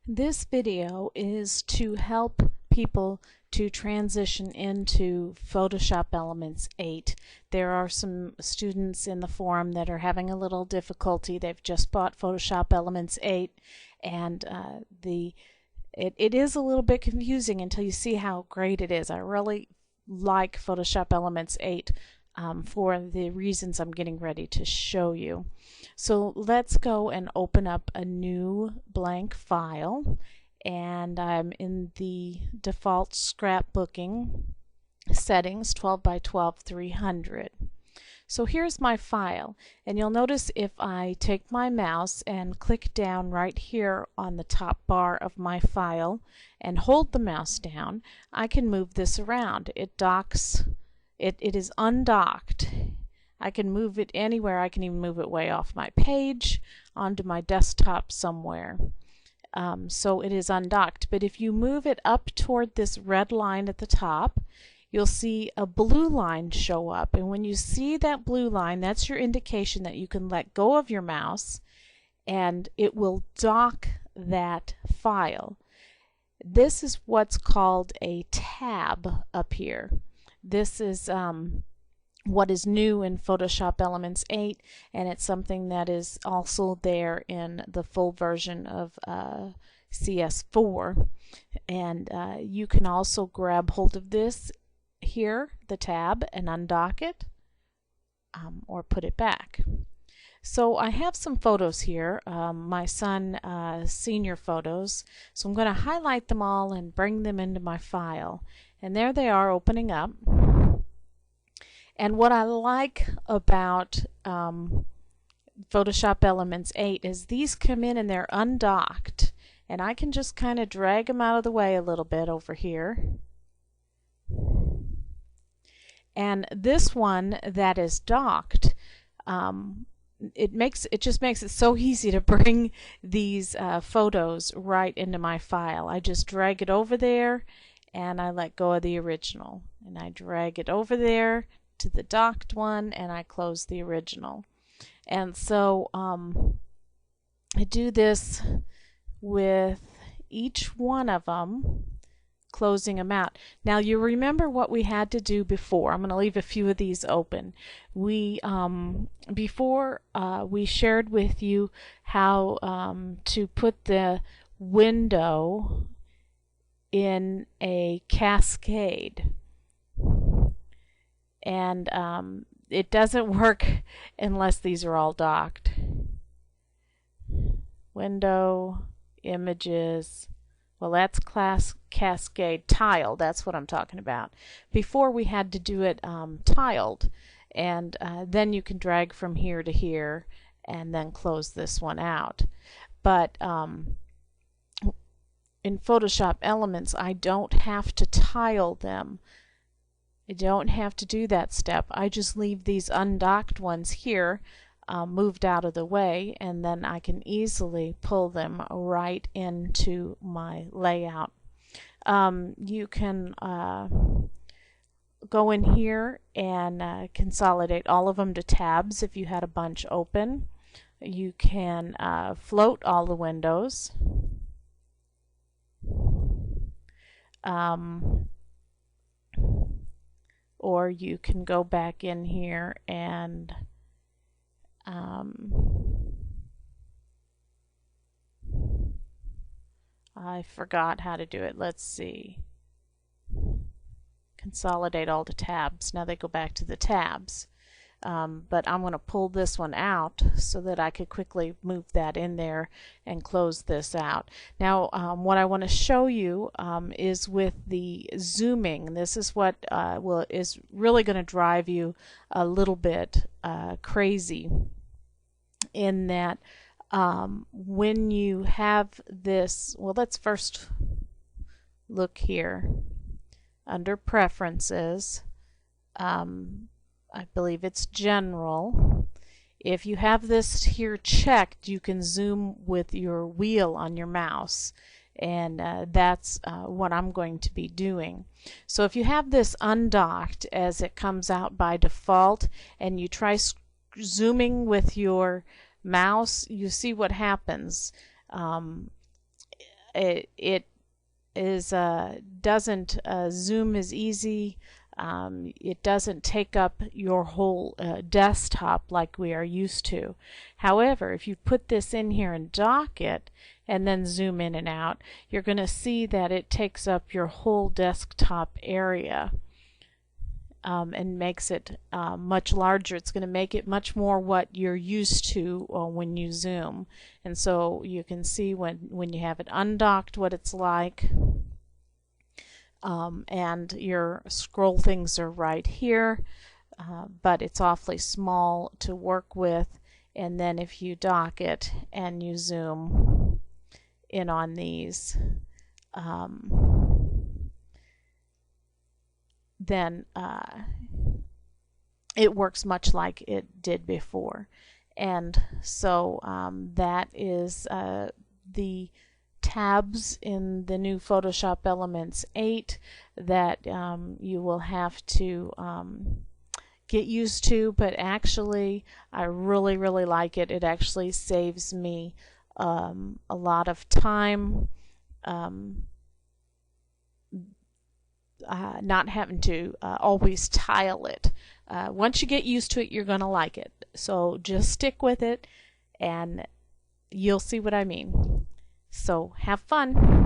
This video is to help people to transition into Photoshop Elements 8. There are some students in the forum that are having a little difficulty. They've just bought Photoshop Elements 8 and it is a little bit confusing until you see how great it is. I really like Photoshop Elements 8 for the reasons I'm getting ready to show you. So let's go and open up a new blank file, and I'm in the default scrapbooking settings, 12 by 12 300. So here's my file, and you'll notice if I take my mouse and click down right here on the top bar of my file and hold the mouse down, I can move this around. It docks. It is undocked. I can move it anywhere. I can even move it way off my page onto my desktop somewhere. So it is undocked. But if you move it up toward this red line at the top, you'll see a blue line show up. And when you see that blue line, that's your indication that you can let go of your mouse and it will dock that file. This is what's called a tab up here. This is what is new in Photoshop Elements 8, and it's something that is also there in the full version of CS4. And you can also grab hold of this here, the tab, and undock it or put it back. So I have some photos here, my son senior photos, so I'm going to highlight them all and bring them into my file. And there they are opening up. And what I like about Photoshop Elements 8 is these come in and they're undocked. And I can just kind of drag them out of the way a little bit over here. And this one that is docked, it just makes it so easy to bring these photos right into my file. I just drag it over there and I let go of the original, and I drag it over there to the docked one and I close the original. And so I do this with each one of them, closing them out. Now you remember what we had to do before. I'm going to leave a few of these open. We before we shared with you how to put the window in a cascade, and it doesn't work unless these are all docked. Window, images, well, that's class cascade tile. That's what I'm talking about. Before we had to do it tiled, and then you can drag from here to here and then close this one out. But in Photoshop Elements, I don't have to tile them. I don't have to do that step. I just leave these undocked ones here moved out of the way, and then I can easily pull them right into my layout. You can go in here and consolidate all of them to tabs if you had a bunch open. You can float all the windows. Or you can go back in here and I forgot how to do it. Let's see. Consolidate all the tabs. Now they go back to the tabs. But I'm going to pull this one out so that I could quickly move that in there and close this out. Now what I want to show you is with the zooming. This is what is really going to drive you a little bit crazy, in that when you have this, well, let's first look here under Preferences. I believe it's General. If you have this here checked, you can zoom with your wheel on your mouse, and that's what I'm going to be doing. So if you have this undocked as it comes out by default and you try zooming with your mouse, you see what happens. it is doesn't zoom as easy. It doesn't take up your whole desktop like we are used to. However, if you put this in here and dock it and then zoom in and out, you're going to see that it takes up your whole desktop area. And makes it much larger. It's going to make it much more what you're used to when you zoom. And so you can see when you have it undocked what it's like. And your scroll things are right here, but it's awfully small to work with. And then if you dock it and you zoom in on these, then it works much like it did before. And so that is the tabs in the new Photoshop Elements 8 that you will have to get used to, but actually I really like it. It actually saves me a lot of time, not having to always tile it. Once you get used to it, you're going to like it. So just stick with it and you'll see what I mean. So have fun.